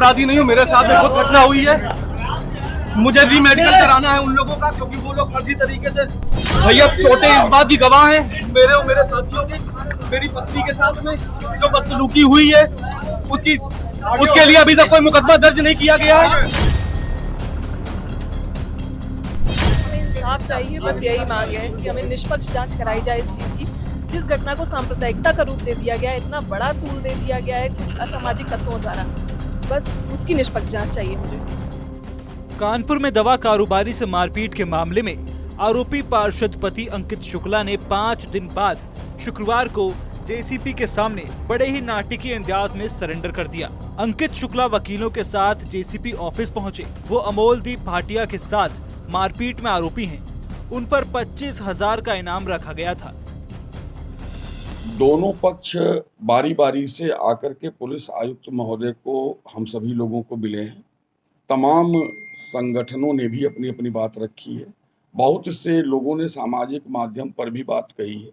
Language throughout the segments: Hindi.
अपराधी नहीं हूँ, मेरे साथ में खुद घटना हुई है। मुझे भी मेडिकल कराना है उन लोगों का, क्योंकि वो लोग फर्जी तरीके से, भैया छोटे इस बात की गवाह हैं, मेरे और मेरे साथियों की, मेरी पत्नी के साथ में जो बदसलूकी हुई है उसके लिए अभी तक कोई मुकदमा दर्ज नहीं किया गया है। हमें इंसाफ चाहिए, बस यही मांग है कि हमें निष्पक्ष जांच कराई जाए इस चीज की। जिस घटना को सांप्रदायिकता का रूप दे दिया गया है, इतना बड़ा तूल दे दिया गया है कुछ असामाजिक तत्वों द्वारा, बस उसकी निष्पक्ष जांच चाहिए मुझे। कानपुर में दवा कारोबारी से मारपीट के मामले में आरोपी पार्षद पति अंकित शुक्ला ने 5 दिन बाद शुक्रवार को जेसीपी के सामने बड़े ही नाटकीय अंदाज में सरेंडर कर दिया। अंकित शुक्ला वकीलों के साथ जेसीपी ऑफिस पहुंचे। वो अमोलदीप भाटिया के साथ मारपीट में आरोपी हैं। उन पर 25,000 का इनाम रखा गया था। दोनों पक्ष बारी बारी से आकर के पुलिस आयुक्त महोदय को हम सभी लोगों को मिले हैं। तमाम संगठनों ने भी अपनी अपनी बात रखी है। बहुत से लोगों ने सामाजिक माध्यम पर भी बात कही है।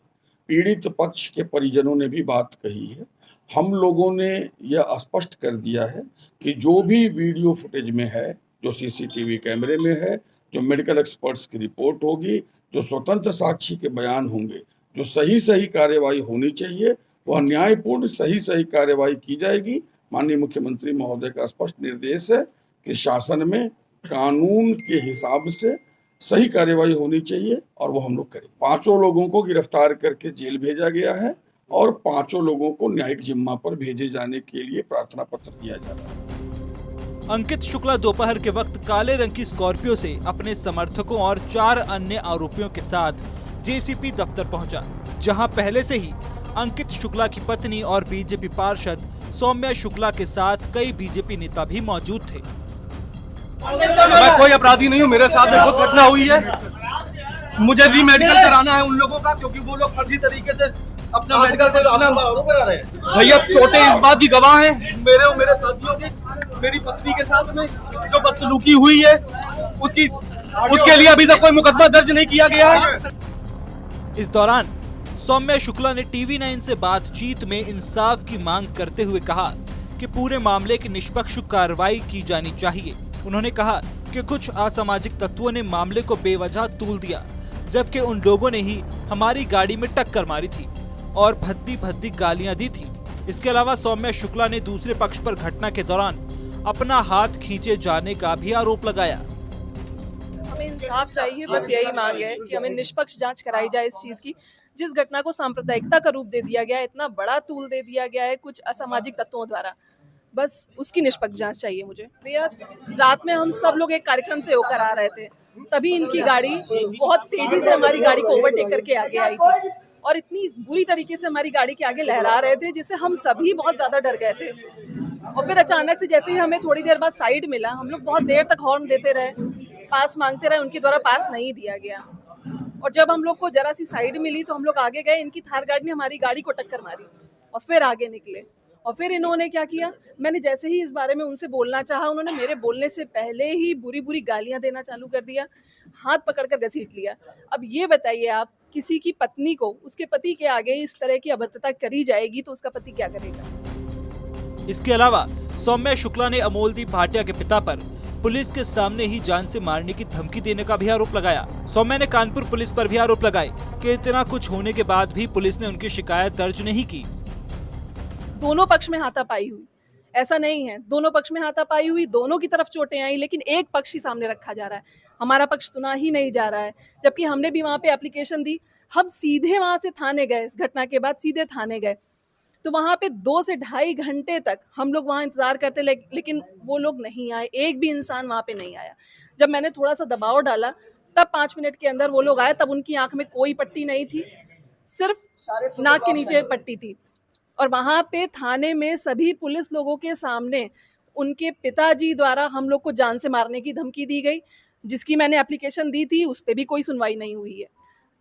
पीड़ित पक्ष के परिजनों ने भी बात कही है। हम लोगों ने यह स्पष्ट कर दिया है कि जो भी वीडियो फुटेज में है, जो सीसीटीवी कैमरे में है, जो मेडिकल एक्सपर्ट्स की रिपोर्ट होगी, जो स्वतंत्र साक्षी के बयान होंगे, जो सही कार्यवाही होनी चाहिए, वह न्यायपूर्ण सही कार्यवाही की जाएगी। माननीय मुख्यमंत्री महोदय का स्पष्ट निर्देश है कि शासन में कानून के हिसाब से सही कार्यवाही होनी चाहिए और वो हम लोग करें। 5 लोगों को गिरफ्तार करके जेल भेजा गया है और 5 लोगों को न्यायिक जिम्मा पर भेजे जाने के लिए प्रार्थना पत्र दिया जा रहा है। अंकित शुक्ला दोपहर के वक्त काले रंग की स्कॉर्पियो से अपने समर्थकों और 4 अन्य आरोपियों के साथ जेसीपी दफ्तर पहुंचा, जहां पहले से ही अंकित शुक्ला की पत्नी और बीजेपी पार्षद सौम्या शुक्ला के साथ कई बीजेपी नेता भी मौजूद थे। मैं कोई अपराधी नहीं हूँ, मेरे साथ में खुद घटना हुई है। मुझे भी मेडिकल कराना है उन लोगों का, क्योंकि वो लोग फर्जी तरीके से अपना मेडिकल भैया छोटे इस बात की गवाह हैं, मेरे और मेरे साथियों की, मेरी पत्नी के साथ में जो बदसलूकी हुई है उसके लिए अभी तक कोई मुकदमा दर्ज नहीं किया गया है। इस दौरान सौम्या शुक्ला ने TV9 से बातचीत में इंसाफ की मांग करते हुए कहा कि पूरे मामले की निष्पक्ष कार्रवाई की जानी चाहिए। उन्होंने कहा कि कुछ असामाजिक तत्वों ने मामले को बेवजह तूल दिया, जबकि उन लोगों ने ही हमारी गाड़ी में टक्कर मारी थी और भद्दी गालियां दी थी। इसके अलावा सौम्या शुक्ला ने दूसरे पक्ष पर घटना के दौरान अपना हाथ खींचे जाने का भी आरोप लगाया। हमें इंसाफ चाहिए, बस यही मांग है कि हमें निष्पक्ष जांच कराई जाए इस चीज की। जिस घटना को सांप्रदायिकता का रूप दे दिया गया है, इतना बड़ा तूल दे दिया गया है कुछ असामाजिक तत्वों द्वारा, बस उसकी निष्पक्ष जांच चाहिए मुझे। भैया रात में हम सब लोग एक कार्यक्रम से होकर आ रहे थे, तभी इनकी गाड़ी बहुत तेजी से हमारी गाड़ी को ओवरटेक करके आगे आई थी और इतनी बुरी तरीके से हमारी गाड़ी के आगे लहरा रहे थे, जिससे हम सभी बहुत ज्यादा डर गए थे। और फिर अचानक से जैसे ही हमें थोड़ी देर बाद साइड मिला, हम लोग बहुत देर तक हॉर्न देते रहे, पास मांगते रहे, उनके द्वारा पास नहीं दिया गया। और जब हम लोग को जरा सी साइड मिली तो हम लोग आगे गए, इनकी थार गाड़ी ने हमारी गाड़ी को टक्कर मारी और फिर आगे निकले। और फिर इन्होंने क्या किया, मैंने जैसे ही इस बारे में उनसे बोलना चाहा, उन्होंने मेरे बोलने से पहले ही बुरी गालियां देना चालू कर दिया, हाथ पकड़कर घसीट लिया। अब ये बताइए आप, किसी की पत्नी को उसके पति के आगे इस तरह की अभद्रता करी जाएगी तो उसका पति क्या करेगा। इसके अलावा सौम्या शुक्ला ने अमोलदीप भाटिया के पिता पर पुलिस के सामने ही जान से मारने की धमकी देने का भी आरोप लगाया। सौम्या ने कानपुर पुलिस पर भी आरोप लगाए कि इतना कुछ होने के बाद भी पुलिस ने उनकी शिकायत दर्ज नहीं की। दोनों पक्ष में हाथापाई हुई, ऐसा नहीं है, दोनों पक्ष में हाथापाई हुई, दोनों की तरफ चोटें आई, लेकिन एक पक्ष ही सामने रखा जा रहा है, हमारा पक्ष सुना ही नहीं जा रहा है। जबकि हमने भी वहां पे एप्लीकेशन दी, हम सीधे वहां से थाने गए, इस घटना के बाद सीधे थाने गए, तो वहां पे 2 से ढाई घंटे तक हम लोग वहां इंतजार करते, लेकिन वो लोग नहीं आए, एक भी इंसान वहां पे नहीं आया। जब मैंने थोड़ा सा दबाव डाला तब 5 मिनट के अंदर वो लोग आए, तब उनकी आंख में कोई पट्टी नहीं थी, सिर्फ नाक के नीचे पट्टी थी। और वहां पे थाने में सभी पुलिस लोगों के सामने उनके पिताजी द्वारा हम लोग को जान से मारने की धमकी दी गई, जिसकी मैंने एप्लीकेशन दी थी, उस पर भी कोई सुनवाई नहीं हुई है।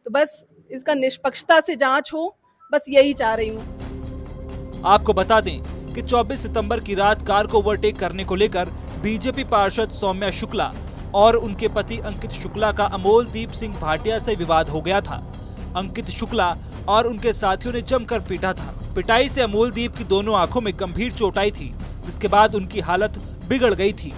तो बस इसका निष्पक्षता से जांच हो, बस यही चाह रही हूँ। आपको बता दें कि 24 सितंबर की रात कार को ओवरटेक करने को लेकर बीजेपी पार्षद सौम्या शुक्ला और उनके पति अंकित शुक्ला का अमोलदीप सिंह भाटिया से विवाद हो गया था। अंकित शुक्ला और उनके साथियों ने जमकर पीटा था। पिटाई से अमोलदीप की दोनों आंखों में गंभीर चोट आई थी, जिसके बाद उनकी हालत बिगड़ गई थी।